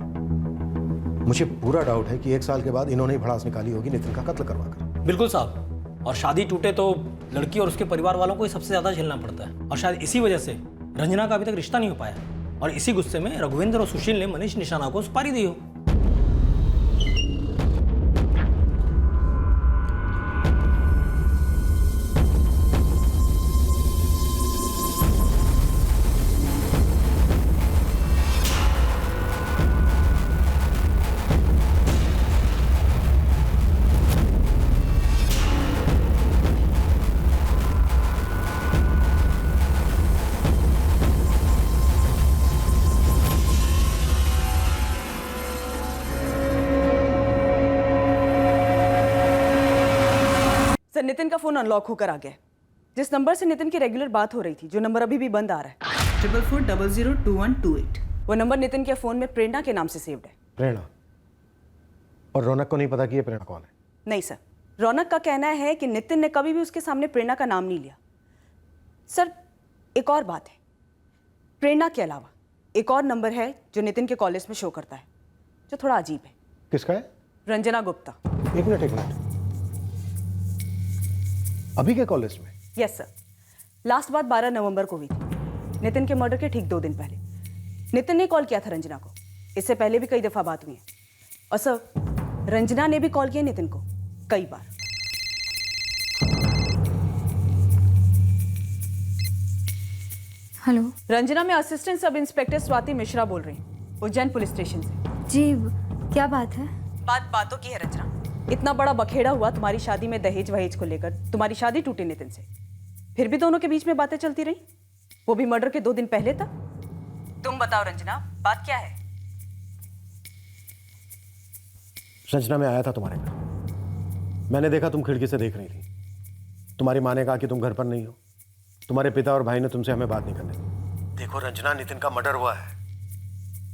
मुझे पूरा डाउट है कि 1 साल के बाद इन्होंने ही भड़ास निकाली होगी नितिन का कत्ल करवाकर। बिल्कुल साहब, और शादी टूटे तो लड़की और उसके परिवार वालों को ही सबसे ज्यादा झेलना पड़ता है। और शायद इसी वजह से रंजना का अभी तक रिश्ता नहीं हो पाया और इसी गुस्से में रघुवेंद्र और सुशील ने मनीष निशाना को सुपारी दी हो। नितिन का फोन अनलॉक होकर आ गया। जिस नंबर से नितिन की रेगुलर बात हो रही थी, जो नंबर अभी भी बंद आ रहा है, 44402128, वो नंबर नितिन के फोन में प्रेरणा के नाम से सेव्ड है। प्रेरणा? और रौनक को नहीं पता कि ये प्रेरणा कौन है? नहीं सर, रौनक का कहना है कि नितिन ने कभी भी उसके सामने प्रेरणा का नाम नहीं लिया। सर, एक और बात है, प्रेरणा के अलावा एक और नंबर है जो नितिन के कॉलेज में शो करता है, जो थोड़ा अजीब है। किसका है? रंजना गुप्ता। एक मिनट, अभी के कॉलेज में? यस सर, लास्ट बात 12 नवंबर को हुई थी, नितिन के मर्डर के ठीक 2 दिन पहले। नितिन ने कॉल किया था रंजना को, इससे पहले भी कई दफा बात हुई है। और सर, रंजना ने भी कॉल किया नितिन को कई बार। हेलो, रंजना, मैं assistant sub inspector Swati Mishra बोल रही हूँ, उज्जैन पुलिस स्टेशन से। जी, क्या बात है? बातों की है रंजना। इतना बड़ा बखेड़ा हुआ तुम्हारी शादी में दहेज वहेज को लेकर, तुम्हारी शादी टूटी नितिन से, फिर भी दोनों के बीच में बातें चलती रही, वो भी मर्डर के 2 दिन पहले तक। तुम बताओ रंजना, बात क्या है? रंजना, मैं आया था तुम्हारे घर, मैंने देखा तुम खिड़की से देख रही थी। तुम्हारी माँ ने कहा कि तुम घर पर नहीं हो, तुम्हारे पिता और भाई ने तुमसे हमें बात नहीं करने दी। देखो रंजना, नितिन का मर्डर हुआ है,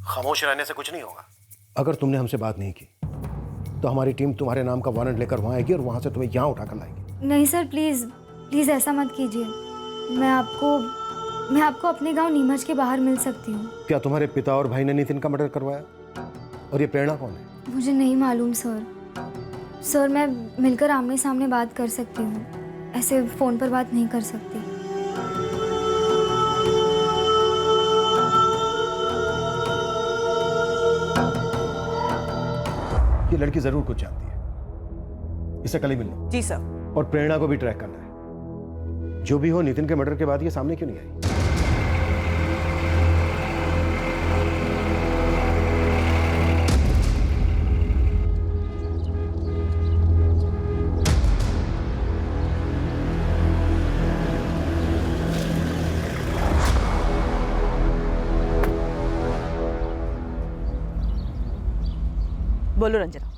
खामोश रहने से कुछ नहीं होगा। अगर तुमने हमसे बात नहीं की तो हमारी टीम तुम्हारे नाम का वारंट लेकर वहां आएगी और वहां से तुम्हें यहाँ उठाकर लाएगी। नहीं सर, प्लीज प्लीज ऐसा मत कीजिए। मैं आपको अपने गांव नीमच के बाहर मिल सकती हूँ। क्या तुम्हारे पिता और भाई ने नितिन का मर्डर करवाया? और ये प्रेरणा कौन है? मुझे नहीं मालूम सर, मैं मिलकर आमने सामने बात कर सकती हूँ, ऐसे फोन पर बात नहीं कर सकती। ये लड़की जरूर कुछ जानती है, इसे कल ही मिलना। जी सर। और प्रेरणा को भी ट्रैक करना है। जो भी हो, नितिन के मर्डर के बाद ये सामने क्यों नहीं आई? बोलो रंजना,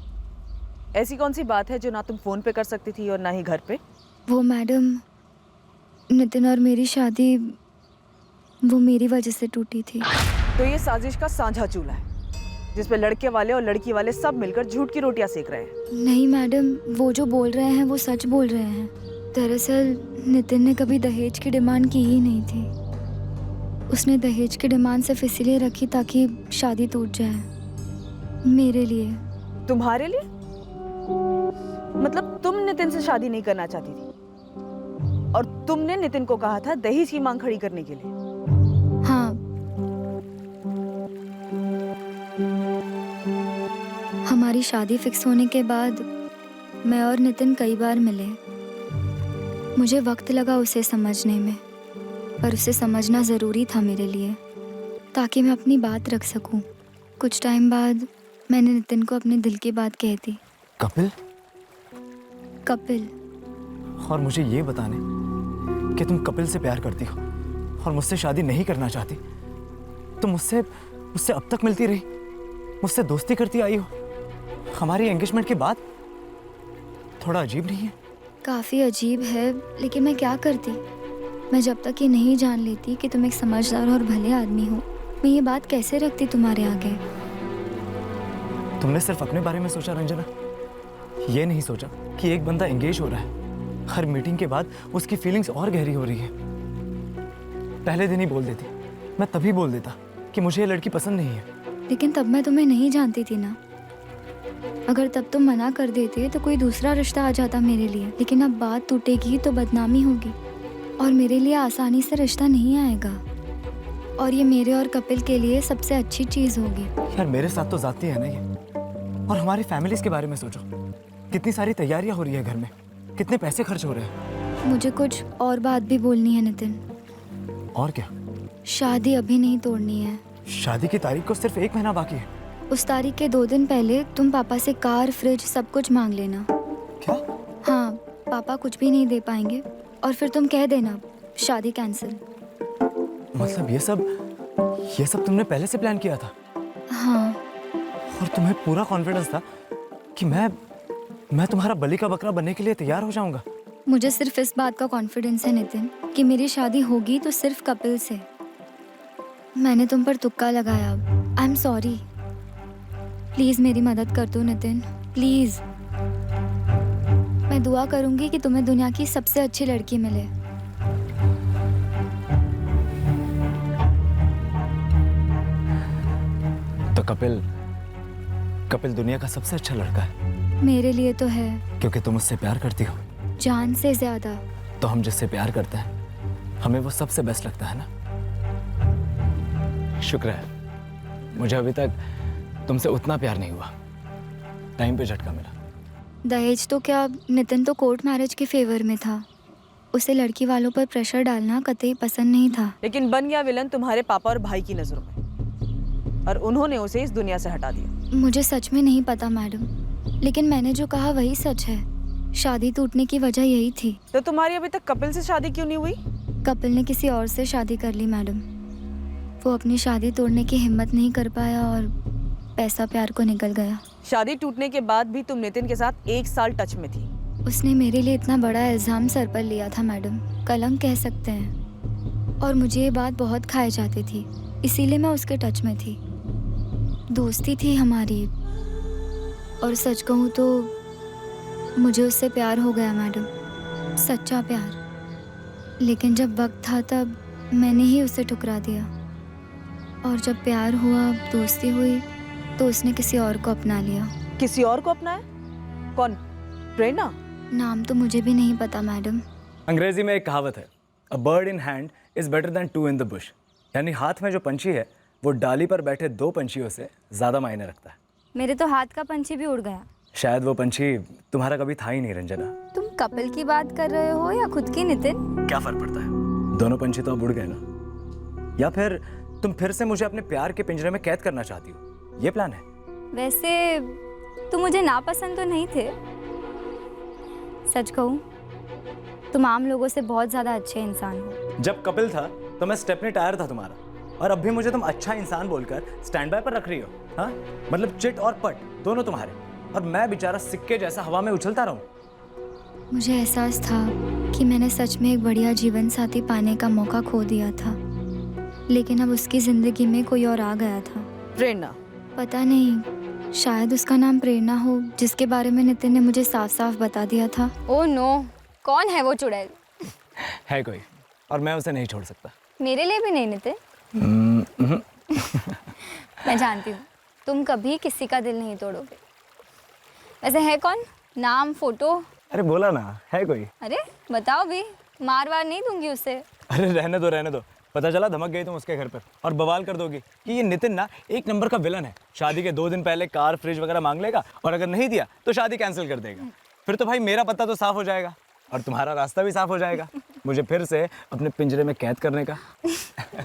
ऐसी कौन सी बात है जो ना तुम फोन पे कर सकती थी और ना ही घर पे? वो मैडम, नितिन और मेरी शादी वो मेरी वजह से टूटी थी। तो ये साजिश का साझा चूल्हा है जिसपे लड़के वाले और लड़की वाले सब मिलकर झूठ की रोटियां सेक रहे हैं। नहीं मैडम, वो जो बोल रहे हैं वो सच बोल रहे हैं। दरअसल नितिन ने कभी दहेज की डिमांड की ही नहीं थी। उसने दहेज की डिमांड सिर्फ इसीलिए रखी ताकि शादी टूट जाए, मेरे लिए। तुम्हारे लिए? मतलब तुम नितिन से शादी नहीं करना चाहती थी और तुमने नितिन को कहा था दहेज की मांग खड़ी करने के लिए? हाँ। हमारी शादी फिक्स होने के बाद मैं और नितिन कई बार मिले। मुझे वक्त लगा उसे समझने में, पर उसे समझना ज़रूरी था मेरे लिए, ताकि मैं अपनी बात रख सकूं। कुछ टाइम बाद मैंने नितिन को अपने दिल की बात कह दी। कपिल? कपिल। और मुझे ये बताने कि तुम कपिल से प्यार करती हो और मुझसे शादी नहीं करना चाहती। तुम मुझसे अब तक मिलती रही, मुझसे दोस्ती करती आई हो। हमारी एंगेजमेंट के बाद थोड़ा अजीब नहीं है? काफ़ी अजीब है, लेकिन मैं क्या करती। मैं जब तक ये नहीं जान लेती कि तुम एक समझदार और भले आदमी हो, मैं ये बात कैसे रखती तुम्हारे आगे। तुमने सिर्फ अपने बारे में सोचा रंजना, ये नहीं सोचा कि एक बंदा एंगेज हो रहा है। हर मीटिंग के बाद उसकी फीलिंग्स और गहरी हो रही है। पहले दिन ही बोल देती, मैं तभी बोल देता कि मुझे ये लड़की पसंद नहीं है। लेकिन तब मैं तुम्हें नहीं जानती थी ना। अगर तब तुम मना कर देते तो कोई दूसरा रिश्ता आ जाता मेरे लिए। लेकिन अब बात टूटेगी तो बदनामी होगी और मेरे लिए आसानी से रिश्ता नहीं आएगा। और ये मेरे और कपिल के लिए सबसे अच्छी चीज़ होगी। यार मेरे साथ तो जाती है ना ये। और हमारी फैमिलीज के बारे में सोचो, कितनी सारी तैयारियां हो रही है घर में, कितने पैसे खर्च हो रहे हैं। मुझे कुछ और बात भी बोलनी है नितिन। और क्या? शादी अभी नहीं तोड़नी है। शादी की तारीख को सिर्फ 1 महीना बाकी है। उस तारीख के 2 दिन पहले तुम पापा से कार, फ्रिज सब कुछ मांग लेना। क्या? हाँ, पापा कुछ भी नहीं दे पाएंगे और फिर तुम कह देना शादी कैंसिल। मतलब ये सब तुमने पहले से प्लान किया था? हाँ। और तुम्हें पूरा कॉन्फिडेंस था कि मैं तुम्हारा बलि का बकरा बनने के लिए तैयार हो जाऊंगा? मुझे सिर्फ इस बात का कॉन्फिडेंस है नितिन कि मेरी शादी होगी तो सिर्फ कपिल से। मैंने तुम पर तुक्का लगाया। I am sorry. प्लीज मेरी मदद कर दो नितिन, प्लीज। मैं दुआ करूंगी कि तुम्हें दुनिया की सबसे अच्छी लड़की मिले। तो कपिल दुनिया का सबसे अच्छा लड़का है। मेरे लिए तो है। क्योंकि तुम उससे प्यार करती हो। जान से ज्यादा। तो हम जिससे प्यार करते हैं हमें वो सबसे बेस्ट लगता है ना। शुक्र है मुझे अभी तक तुमसे उतना प्यार नहीं हुआ। टाइम पे झटका मिला। दहेज तो क्या, नितिन तो कोर्ट मैरिज के फेवर में था। उसे लड़की वालों पर प्रेशर डालना कतई पसंद नहीं था। लेकिन बन गया विलन तुम्हारे पापा और भाई की नजरों में और उन्होंने उसे इस दुनिया से हटा दिया। मुझे सच में नहीं पता मैडम, लेकिन मैंने जो कहा वही सच है। शादी टूटने की वजह यही थी। तो तुम्हारी अभी तक कपिल से शादी क्यों नहीं हुई? कपिल ने किसी और से शादी कर ली मैडम। वो अपनी शादी तोड़ने की हिम्मत नहीं कर पाया और पैसा प्यार को निकल गया। शादी टूटने के बाद भी तुम नितिन के साथ 1 साल टच में थी। उसने मेरे लिए इतना बड़ा इल्जाम सर पर लिया था मैडम, कलंक कह सकते हैं। और मुझे ये बात बहुत खाई जाती थी, इसीलिए मैं उसके टच में थी। दोस्ती थी हमारी। और सच कहूँ तो मुझे उससे प्यार हो गया मैडम, सच्चा प्यार। लेकिन जब वक्त था तब मैंने ही उसे ठुकरा दिया। और जब प्यार हुआ, दोस्ती हुई, तो उसने किसी और को अपना लिया। किसी और को अपनाया? कौन? प्रेरणा? नाम तो मुझे भी नहीं पता मैडम। अंग्रेजी में एक कहावत है, a bird in hand is better than 2 in the Bush. यानी हाथ में जो पंछी है वो डाली पर बैठे 2 पंछियों से ज़्यादा मायने रखता है। मेरे तो हाथ का पंछी भी उड़ गया। शायद वो पंछी तुम्हारा कभी था ही नहीं रंजना। तुम कपिल की बात कर रहे हो या खुद की नितिन? क्या फर्क पड़ता है, दोनों पंछी तो अब उड़ गए ना। या फिर तुम फिर से मुझे अपने प्यार के पिंजरे में कैद करना चाहती हो, ये प्लान है? वैसे तुम मुझे नापसंद तो नहीं थे। सच कहूँ तुम आम लोगों से बहुत ज़्यादा अच्छे इंसान हो। जब कपिल था तो मैं स्टेपनी टायर था तुम्हारा, और अब भी मुझे तुम अच्छा इंसान बोलकर स्टैंड बाय पर रख रही हो? हाँ, मतलब चिट और पट दोनों तुम्हारे, और मैं बेचारा सिक्के जैसा हवा में उछलता रहूं। मुझे एहसास था कि मैंने सच में एक बढ़िया जीवन साथी पाने का मौका खो दिया था, लेकिन अब उसकी जिंदगी में कोई और आ गया था। प्रेरणा? पता नहीं, शायद उसका नाम प्रेरणा हो, जिसके बारे में नितिन ने मुझे साफ साफ बता दिया था। ओह नो, कौन है वो चुड़ैल? है कोई, और मैं उसे नहीं छोड़ सकता। मेरे लिए भी नहीं नितिन। मैं जानती हूँ तुम कभी किसी का दिल नहीं तोड़ोगे। वैसे है कौन? नाम, फोटो? अरे बोला ना, है कोई। अरे बताओ भी, मार वार नहीं दूंगी उससे। अरे रहने दो रहने दो, पता चला धमक गई तुम उसके घर पर और बवाल कर दोगी कि ये नितिन ना एक नंबर का विलन है। शादी के 2 दिन पहले कार, फ्रिज वगैरह मांग लेगा, और अगर नहीं दिया तो शादी कैंसिल कर देगा। फिर तो भाई मेरा पत्ता तो साफ हो जाएगा और तुम्हारा रास्ता भी साफ हो जाएगा मुझे फिर से अपने पिंजरे में कैद करने का।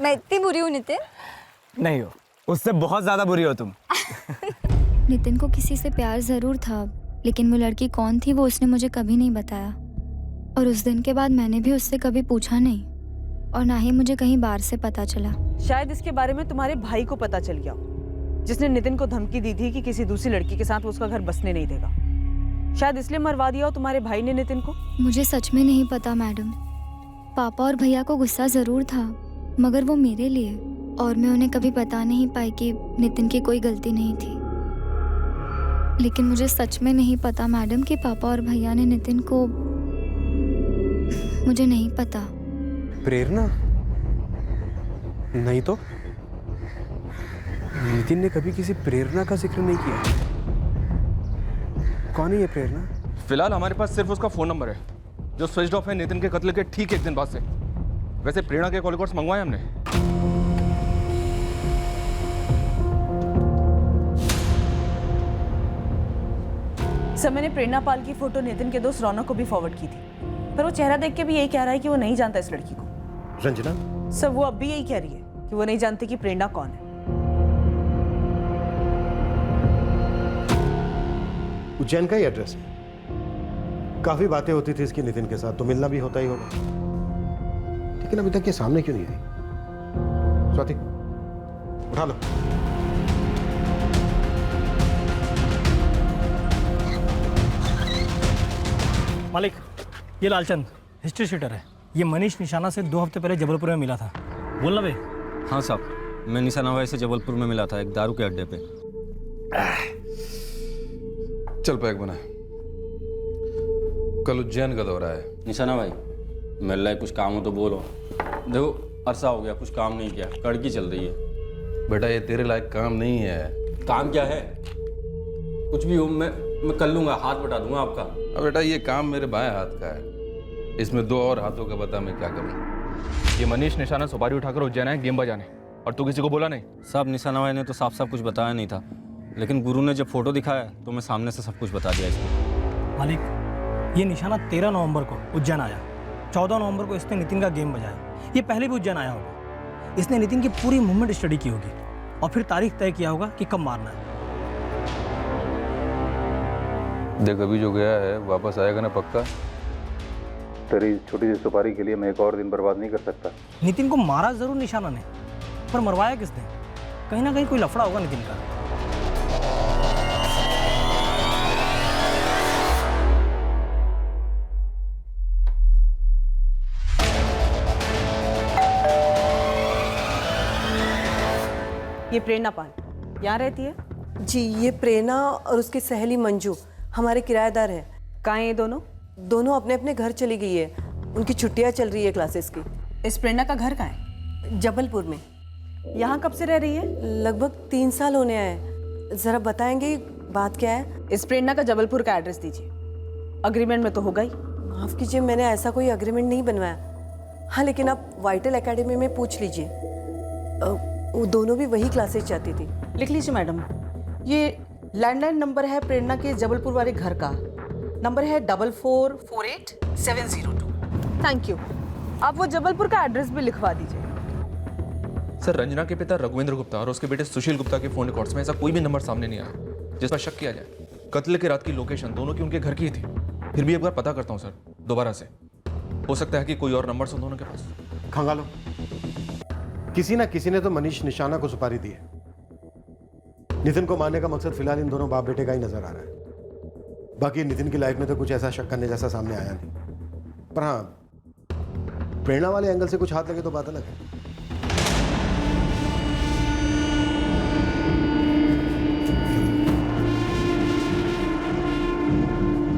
मैं इतनी बुरी हूँ नितिन? नहीं हो, उससे बहुत ज्यादा बुरी हो तुम। नितिन को किसी से प्यार जरूर था, लेकिन वो लड़की कौन थी वो उसने मुझे कभी नहीं बताया, और उस दिन के बाद मैंने भी उससे कभी पूछा नहीं, और ना ही मुझे कहीं बाहर से पता चला। शायद इसके बारे में तुम्हारे भाई को पता चल गया, जिसने नितिन को धमकी दी थी कि किसी दूसरी लड़की के साथ वो उसका घर बसने नहीं देगा। शायद इसलिए मरवा दिया हो तुम्हारे भाई ने नितिन को। मुझे सच में नहीं पता मैडम। पापा और भैया को गुस्सा जरूर था, मगर वो मेरे लिए, और मैं उन्हें कभी बता नहीं पाई कि नितिन की कोई गलती नहीं थी। लेकिन मुझे सच में नहीं पता मैडम कि पापा और भैया ने नितिन को, मुझे नहीं पता। प्रेरणा? नहीं तो नितिन ने कभी किसी प्रेरणा का जिक्र नहीं किया। कौन है ये प्रेरणा? फिलहाल हमारे पास सिर्फ उसका फोन नंबर है, जो स्विच ऑफ है नितिन के कत्ल के ठीक 1 दिन बाद से। वैसे प्रेरणा के कॉल रिकॉर्ड्स मंगवाए हमने। सर, मैंने प्रेरणा पाल की फोटो नितिन के दोस्त रौनक को भी फॉरवर्ड की थी, पर वो चेहरा देख के भी यही कह रहा है कि वो नहीं जानता इस लड़की को। रंजना? सर, वो अब भी यही कह रही है कि वो नहीं जानती कि प्रेरणा कौन है। उज्जैन का ही एड्रेस है। काफी बातें होती थी इसकी नितिन के साथ, तो मिलना भी होता ही होगा, लेकिन अभी तक ये सामने क्यों नहीं आई? स्वाति, उठा लो। मालिक, ये लालचंद हिस्ट्री शीटर है। ये मनीष निशाना से 2 हफ्ते पहले जबलपुर में मिला था। बोल बे। हाँ साहब, मैं निशाना भाई से जबलपुर में मिला था, एक दारू के अड्डे पे। चल पैक बना, कल उज्जैन का दौरा है। निशाना भाई, मिल रहा है, कुछ काम हो तो बोलो। देखो अरसा हो गया, कुछ काम नहीं किया, कड़की चल रही है। बेटा ये तेरे लायक काम नहीं है। काम क्या है? कुछ भी हो मैं कर लूंगा, हाथ बटा दूंगा आपका। अब बेटा ये काम मेरे बाएं हाथ का है, इसमें 2 और हाथों का बता मैं क्या करूं। ये मनीष निशाना सुपारी उठाकर उज्जैन है गेम बजाने, और तू किसी को बोला नहीं? साहब निशाना भाई ने तो साफ साफ कुछ बताया नहीं था, लेकिन गुरु ने जब फोटो दिखाया तो मैं सामने से सब कुछ बता दिया इसको। मालिक, ये निशाना 13 नवंबर को उज्जैन आया। 14 नवंबर को इसने नितिन का गेम बजाया। ये पहले भी उज्जैन आया होगा। इसने नितिन की पूरी मूवमेंट स्टडी की होगी और फिर तारीख तय किया होगा कि कब मारना है। देख अभी जो गया है वापस आएगा ना पक्का? तेरी छोटी सी सुपारी के लिए मैं एक और दिन बर्बाद नहीं कर सकता। नितिन को मारा जरूर निशाना ने, पर मरवाया किसने? कहीं ना कहीं कोई लफड़ा होगा नितिन का। ये प्रेरणा पाल यहाँ रहती है? जी, ये प्रेरणा और उसकी सहेली मंजू हमारे किराएदार हैं। कहाँ हैं ये दोनों? दोनों अपने अपने घर चली गई है, उनकी छुट्टियाँ चल रही है क्लासेस की। इस प्रेरणा का घर कहाँ है? जबलपुर में। यहाँ कब से रह रही है? लगभग 3 साल होने आए। ज़रा बताएंगे बात क्या है? इस प्रेरणा का जबलपुर का एड्रेस दीजिए। अग्रीमेंट में तो होगा ही। माफ़ कीजिए, मैंने ऐसा कोई अग्रीमेंट नहीं बनवाया। हाँ, लेकिन आप वाइटल एकेडमी में पूछ लीजिए, वो दोनों भी वही क्लासेस जाती थी। लिख लीजिए मैडम। ये लैंडलाइन नंबर है प्रेरणा के जबलपुर वाले घर का। नंबर है 4448-702। Thank you. आप वो जबलपुर का एड्रेस भी लिखवा दीजिए। सर, रंजना के पिता रघुवेंद्र गुप्ता और उसके बेटे सुशील गुप्ता के फोन रिकॉर्ड्स में ऐसा कोई भी नंबर सामने नहीं आया जिस पर शक किया जाए। कत्ल के रात की लोकेशन दोनों की उनके घर की ही थी। फिर भी एक बार पता करता हूँ सर, दोबारा से। हो सकता है कि कोई और नंबर उन दोनों के पास। खंगालो, किसी ना किसी ने तो मनीष निशाना को सुपारी दी है। नितिन को मारने का मकसद फिलहाल इन दोनों बाप बेटे का ही नजर आ रहा है। बाकी नितिन की लाइफ में तो कुछ ऐसा शक करने जैसा सामने आया नहीं, पर हाँ प्रेरणा वाले एंगल से कुछ हाथ लगे तो बात अलग है।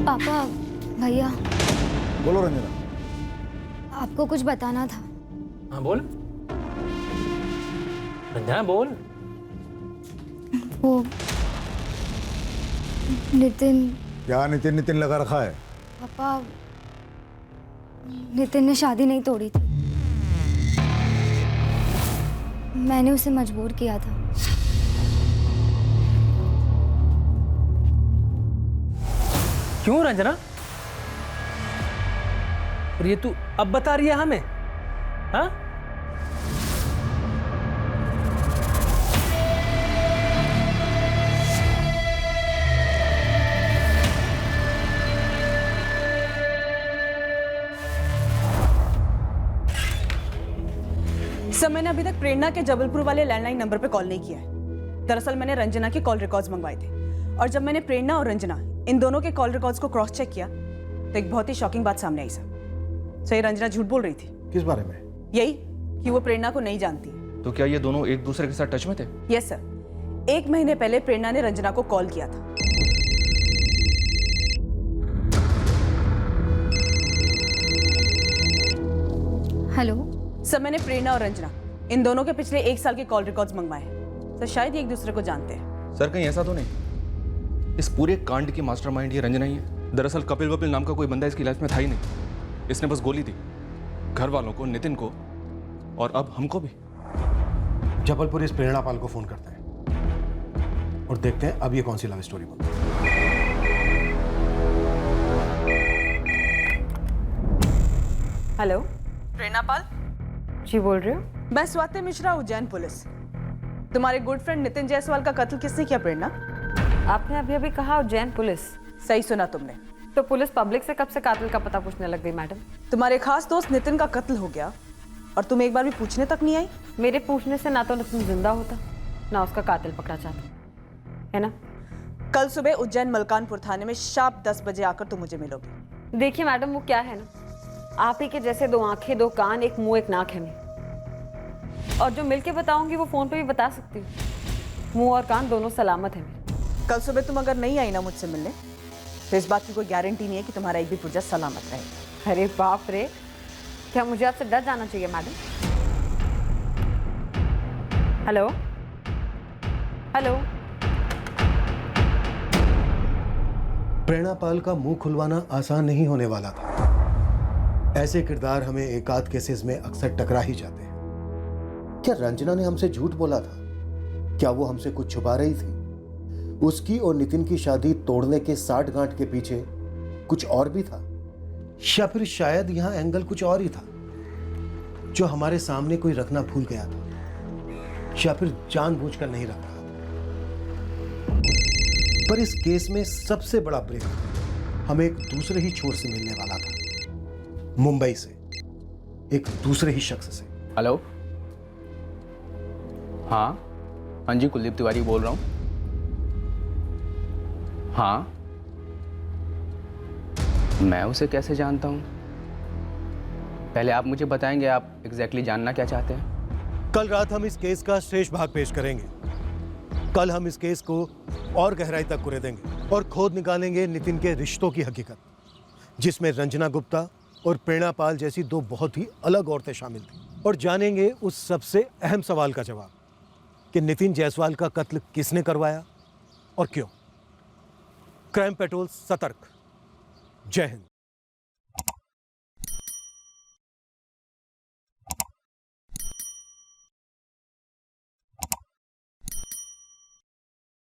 पापा, भैया, बोलो रंजना। आपको कुछ बताना था। हाँ बोल रंजना, बोल। वो नितिन। क्या नितिन नितिन लगा रखा है? पापा, नितिन ने शादी नहीं तोड़ी थी, मैंने उसे मजबूर किया था। क्यों रंजना? और ये तू अब बता रही है हमें? हाँ? सर, मैंने अभी तक प्रेरणा के जबलपुर वाले लैंडलाइन नंबर पे कॉल नहीं किया है। दरअसल मैंने रंजना के कॉल रिकॉर्ड्स मंगवाए थे, और जब मैंने प्रेरणा और रंजना इन दोनों के कॉल रिकॉर्ड्स को क्रॉस चेक किया तो एक बहुत ही शॉकिंग बात सामने आई सर। ये रंजना झूठ बोल रही थी। किस बारे में? यही कि वो प्रेरणा को नहीं जानती। तो क्या ये दोनों एक दूसरे के साथ टच में थे? यस सर, 1 महीने पहले प्रेरणा ने रंजना को कॉल किया था। हेलो सर, मैंने प्रेरणा और रंजना इन दोनों के पिछले 1 साल के कॉल रिकॉर्ड्स मंगवाए हैं। सर, शायद ये एक दूसरे को जानते हैं। सर, कहीं ऐसा तो नहीं इस पूरे कांड की मास्टरमाइंड ये रंजना ही है? दरअसल कपिल वपिल नाम का कोई बंदा इसकी लाइफ में था ही नहीं। इसने बस गोली दी घर वालों को, नितिन को, और अब हमको भी। जबलपुर इस प्रेरणा पाल को फोन करते हैं और देखते हैं अब ये कौन सी लव स्टोरी बनती है। हेलो, प्रेरणा पाल जी बोल रहे हो? मैं स्वाति मिश्रा, उज्जैन पुलिस। तुम्हारे गुड फ्रेंड नितिन जायसवाल का कत्ल किसने किया प्रेरणा? आपने अभी अभी कहा उज्जैन पुलिस। सही सुना तुमने। तो पुलिस पब्लिक से कब से कातिल का पता पूछने लग गई मैडम? तुम्हारे खास दोस्त नितिन का कत्ल हो गया और तुम एक बार भी पूछने तक नहीं आई। मेरे पूछने से ना तो नितिन जिंदा होता ना उसका कातिल पकड़ा जाता, है ना? कल सुबह उज्जैन मलकानपुर थाने में शार्प 10 बजे आकर तुम मुझे मिलोगी। देखिए मैडम, वो क्या है ना, आप ही के जैसे 2 आंखें 2 कान 1 मुंह 1 नाक है मैं, और जो मिलके बताऊंगी वो फोन पे भी बता सकती हूँ। मुंह और कान दोनों सलामत है मेरे। कल सुबह तुम अगर नहीं आई ना मुझसे मिलने तो इस बात की कोई गारंटी नहीं है कि तुम्हारा एक भी पुर्जा सलामत रहे। अरे बाप रे, क्या मुझे आपसे डर जाना चाहिए madam? Hello hello. Prerna Pal का मुंह खुलवाना आसान नहीं होने वाला था। ऐसे किरदार हमें एकाध केसेस में अक्सर टकरा ही जाते हैं। क्या रंजना ने हमसे झूठ बोला था? क्या वो हमसे कुछ छुपा रही थी? उसकी और नितिन की शादी तोड़ने के 60 गांठ के पीछे कुछ और भी था, या फिर शायद यहां एंगल कुछ और ही था जो हमारे सामने कोई रखना भूल गया था, या फिर जानबूझकर नहीं रख रहा था। पर इस केस में सबसे बड़ा ब्रेक हमें एक दूसरे ही छोर से मिलने वाला था, मुंबई से एक दूसरे ही शख्स से। हेलो, हाँ हाँ जी, कुलदीप तिवारी बोल रहा हूँ। हाँ, मैं उसे कैसे जानता हूँ? पहले आप मुझे बताएंगे आप एग्जैक्टली जानना क्या चाहते हैं? कल रात हम इस केस का शेष भाग पेश करेंगे। कल हम इस केस को और गहराई तक कुरेदेंगे और खोद निकालेंगे नितिन के रिश्तों की हकीकत, जिसमें रंजना गुप्ता और प्रेरणा पाल जैसी 2 बहुत ही अलग औरतें शामिल थी, और जानेंगे उस सबसे अहम सवाल का जवाब कि नितिन जायसवाल का कत्ल किसने करवाया और क्यों। क्राइम पेट्रोल सतर्क। जय हिंद।